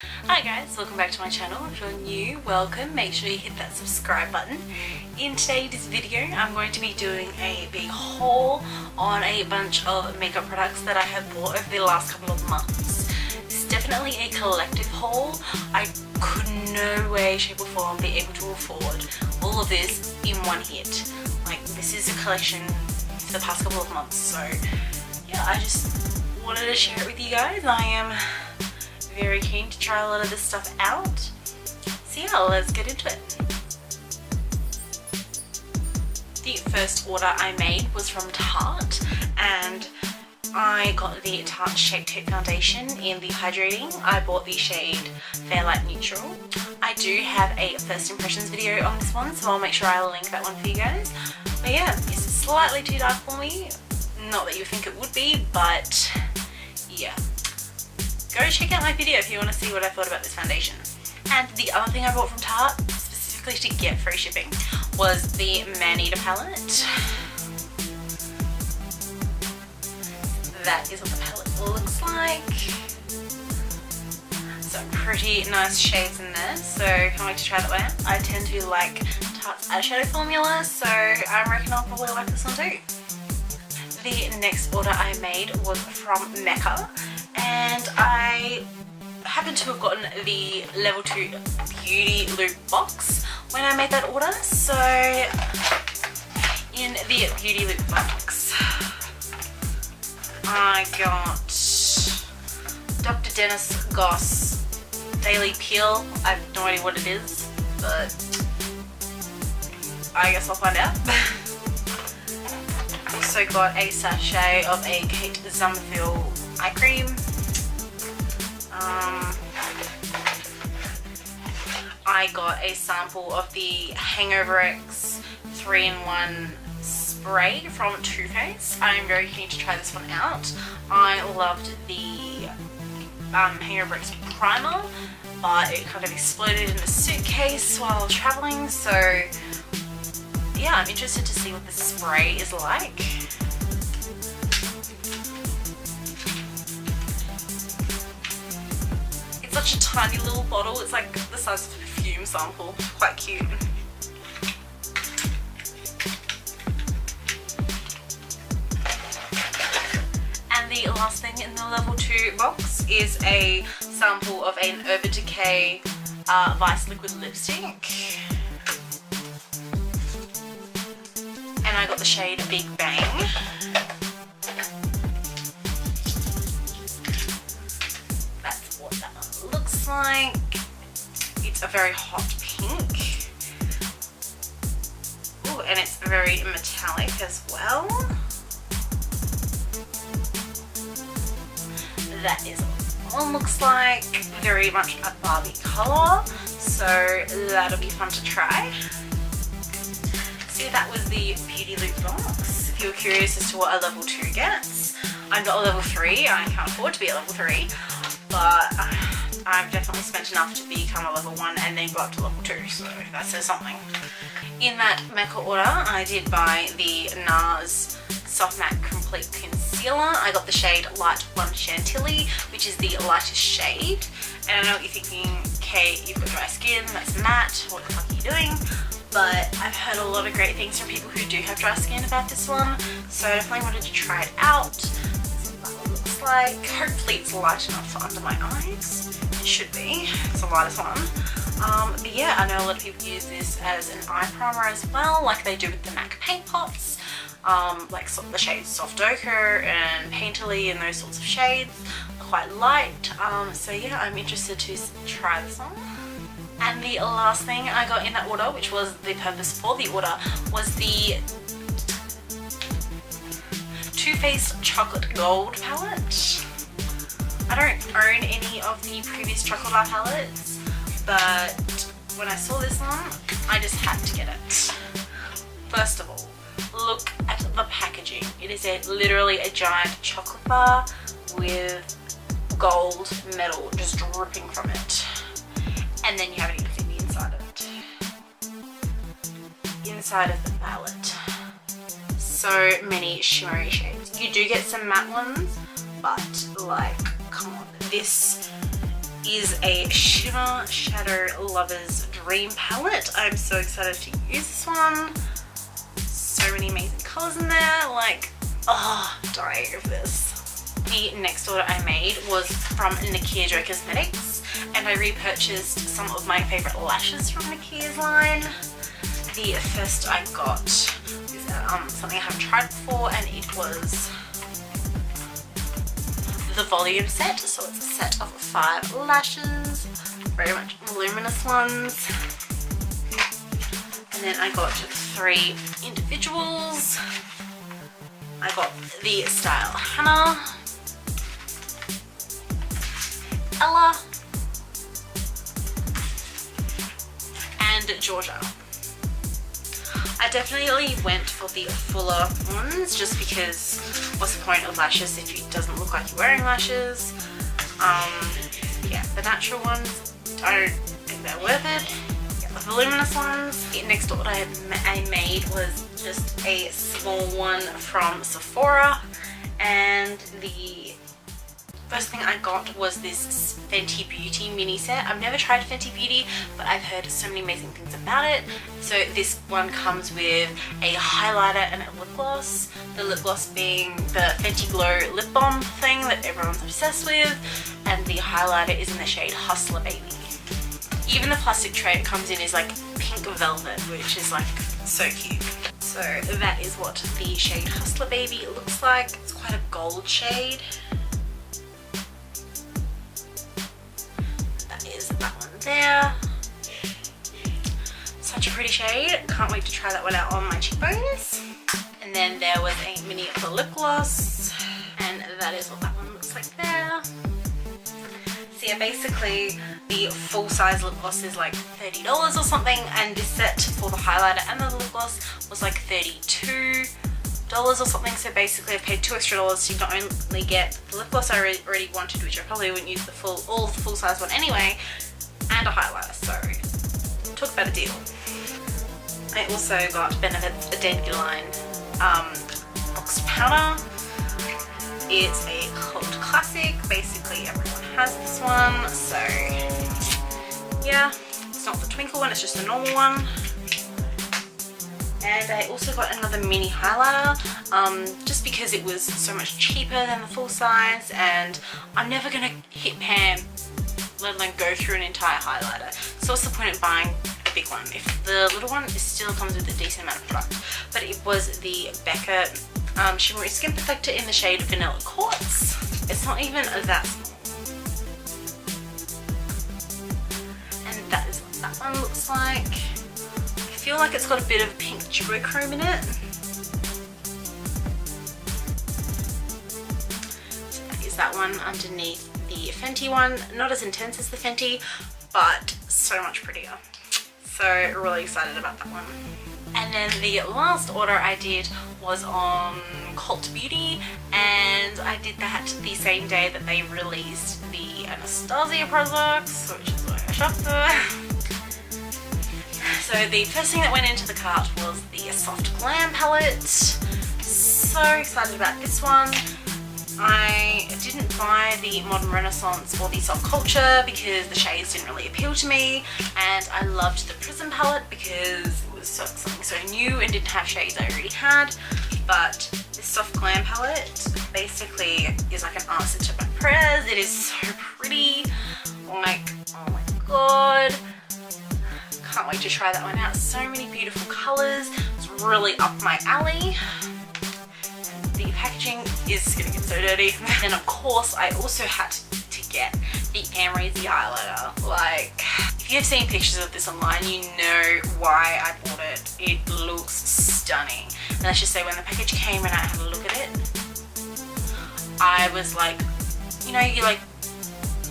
Hi guys, welcome back to my channel. If you're new, welcome. Make sure you hit that subscribe button. In today's video, I'm going to be doing a big haul on a bunch of makeup products that I have bought over the last couple of months. This is definitely a collective haul. I could no way, shape or form be able to afford all of this in one hit. Like, this is a collection for the past couple of months, so yeah, I just wanted to share it with you guys. I am very keen to try a lot of this stuff out. So yeah, let's get into it. The first order I made was from Tarte, and I got the Tarte Shape Tape Foundation in the Hydrating. I bought the shade Fair Light Neutral. I do have a first impressions video on this one, so I'll make sure I'll link that one for you guys. But yeah, it's slightly too dark for me. Not that you think it would be, but yeah. Go check out my video if you want to see what I thought about this foundation. And the other thing I bought from Tarte, specifically to get free shipping, was the Maneater palette. That is what the palette looks like. Some pretty nice shades in there, so can't wait to try that one out. I tend to like Tarte's eyeshadow formula, so I reckon I'll probably like this one too. The next order I made was from Mecca, and I happened to have gotten the level 2 beauty loop box when I made that order. So in the beauty loop box I got Dr. Dennis Goss Daily Peel. I have no idea what it is, but I guess I'll find out. Also got a sachet of a Somerville eye cream. I got a sample of the Hangover X 3-in-1 spray from Too Faced. I'm very keen to try this one out. I loved the Hangover X primer, but it kind of exploded in the suitcase while traveling, so yeah, I'm interested to see what the spray is like. It's such a tiny little bottle, it's like the size of a perfume sample, quite cute. And the last thing in the level 2 box is a sample of an Urban Decay Vice Liquid Lipstick. And I got the shade Big Bang. That's what that one looks like. It's a very hot pink. Ooh, and it's very metallic as well. That is what one looks like. Very much a Barbie colour, so that'll be fun to try. So that was the beauty loop box. If you're curious as to what a level 2 gets, I'm not a level 3, I can't afford to be a level 3, but I've definitely spent enough to become a level 1 and then go up to level 2, so that says something. In that Mecca order, I did buy the Nars Soft Matte Complete Concealer. I got the shade Light 1 Chantilly, which is the lightest shade. And I know what you're thinking, Kate, you've got dry skin, that's matte, what the fuck are you doing? But I've heard a lot of great things from people who do have dry skin about this one, so I definitely wanted to try it out. That's what that looks like. Hopefully it's light enough for under my eyes. It should be. It's the lightest one. But yeah, I know a lot of people use this as an eye primer as well, like they do with the MAC paint pots, like the shades Soft Ochre and Painterly and those sorts of shades. Quite light. So yeah, I'm interested to try this one. And the last thing I got in that order, which was the purpose for the order, was the Too Faced Chocolate Gold palette. I don't own any of the previous chocolate bar palettes, but when I saw this one, I just had to get it. First of all, look at the packaging. It is literally a giant chocolate bar with gold metal just dripping from it. And then you haven't even seen the inside of it. Inside of the palette. So many shimmery shades. You do get some matte ones, but like, come on, this is a Shimmer Shadow Lovers Dream palette. I'm so excited to use this one. So many amazing colours in there, like, oh, dying of this. The next order I made was from Nikkia Cosmetics, and I repurchased some of my favourite lashes from Nikkia's line. The first I got is something I haven't tried before, and it was the volume set. So it's a set of 5 lashes, very much luminous ones. And then I got 3 individuals. I got the style Hannah, Ella, and Georgia. I definitely went for the fuller ones just because what's the point of lashes if it doesn't look like you're wearing lashes. Yeah, the natural ones, I don't think they're worth it. Yeah, the voluminous ones. The next order I made was just a small one from Sephora, and the first thing I got was this Fenty Beauty mini set. I've never tried Fenty Beauty, but I've heard so many amazing things about it. So this one comes with a highlighter and a lip gloss. The lip gloss being the Fenty Glow lip balm thing that everyone's obsessed with, and the highlighter is in the shade Hustler Baby. Even the plastic tray it comes in is like pink velvet, which is like so cute. So that is what the shade Hustler Baby looks like. It's quite a gold shade. That one there. Such a pretty shade. Can't wait to try that one out on my cheekbones. And then there was a mini for lip gloss, and that is what that one looks like there. So yeah, basically the full size lip gloss is like $30 or something, and this set for the highlighter and the lip gloss was like $32 or something. So basically I paid $2 extra to not only get the lip gloss I already wanted, which I probably wouldn't use the full size one anyway, and a highlighter, so took a better deal. I also got Benefit's Dandelion box powder. It's a cult classic, basically everyone has this one, so yeah, it's not the twinkle one, it's just a normal one. And I also got another mini highlighter, just because it was so much cheaper than the full size, and I'm never gonna hit pan, let alone go through an entire highlighter. So what's the point of buying a big one if the little one still comes with a decent amount of product? But it was the Becca Shimmering Skin Perfector in the shade Vanilla Quartz. It's not even that small. And that is what that one looks like. I feel like it's got a bit of pink duochrome in it. So that is that one underneath the Fenty one. Not as intense as the Fenty, but so much prettier. So really excited about that one. And then the last order I did was on Cult Beauty, and I did that the same day that they released the Anastasia products, which is why I shopped there. So the first thing that went into the cart was the Soft Glam palette. So excited about this one. I didn't buy the Modern Renaissance or the Soft Culture because the shades didn't really appeal to me, and I loved the Prism palette because it was something so new and didn't have shades I already had. But this Soft Glam palette basically is like an answer to my prayers. It is so pretty, like, oh my god. Can't wait to try that one out. So many beautiful colours. It's really up my alley. And the packaging is gonna get so dirty. And then of course I also had to get the Amrezy highlighter. Like, if you've seen pictures of this online, you know why I bought it. It looks stunning. And let's just say when the package came and I had a look at it, I was like, you know, you like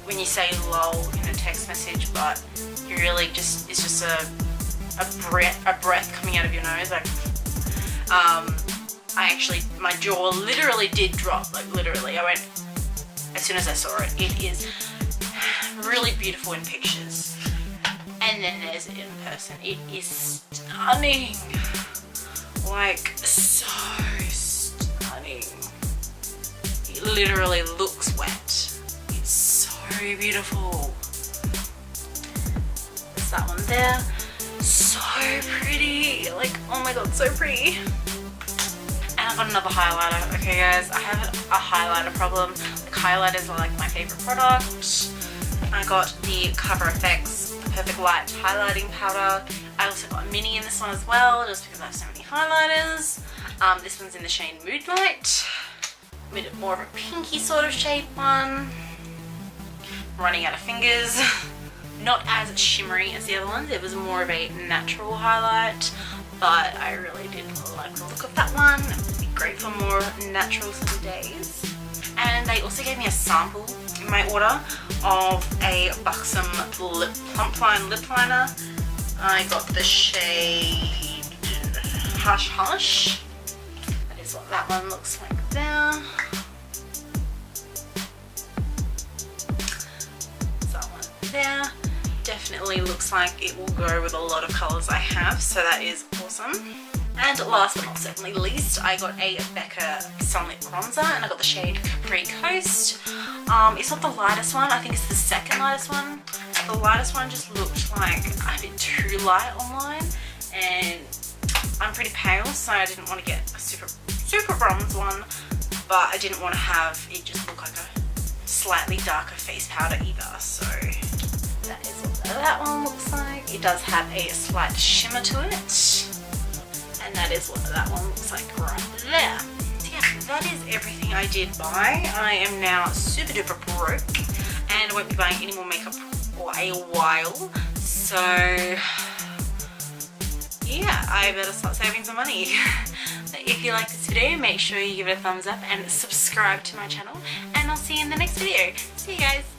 when you say lol in a text message, but you really just, it's just a breath coming out of your nose. Like, I actually, my jaw literally did drop, like literally. I went, as soon as I saw it, it is really beautiful in pictures. And then there's it in person. It is stunning. Like, so stunning. It literally looks wet. It's so beautiful. There's that one there. So pretty. Like, oh my god, so pretty. And I got another highlighter. Okay guys, I have a highlighter problem. Like, highlighters are like my favorite product. I got the Cover FX Perfect Light highlighting powder. I also got a mini in this one as well, just because I have so many highlighters. This one's in the shade Moonlight. Made it more of a pinky sort of shade one. Running out of fingers. Not as shimmery as the other ones. It was more of a natural highlight, but I really did like the look of that one. It would be great for more natural sort of days. And they also gave me a sample in my order of a Buxom Plump Line lip liner. I got the shade Hush Hush. That is what that one looks like there. That one there. Definitely looks like it will go with a lot of colours I have, so that is awesome. And last but not certainly least, I got a Becca Sunlit Bronzer, and I got the shade Capri Coast. It's not the lightest one, I think it's the second lightest one. The lightest one just looked like a bit too light online, and I'm pretty pale, so I didn't want to get a super bronze one, but I didn't want to have it just look like a slightly darker face powder either, so that is what that one looks like. It does have a slight shimmer to it. And that is what that one looks like right there. So yeah, that is everything I did buy. I am now super duper broke and I won't be buying any more makeup for a while. So yeah, I better start saving some money. If you like this video, make sure you give it a thumbs up and subscribe to my channel. And I'll see you in the next video. See you guys.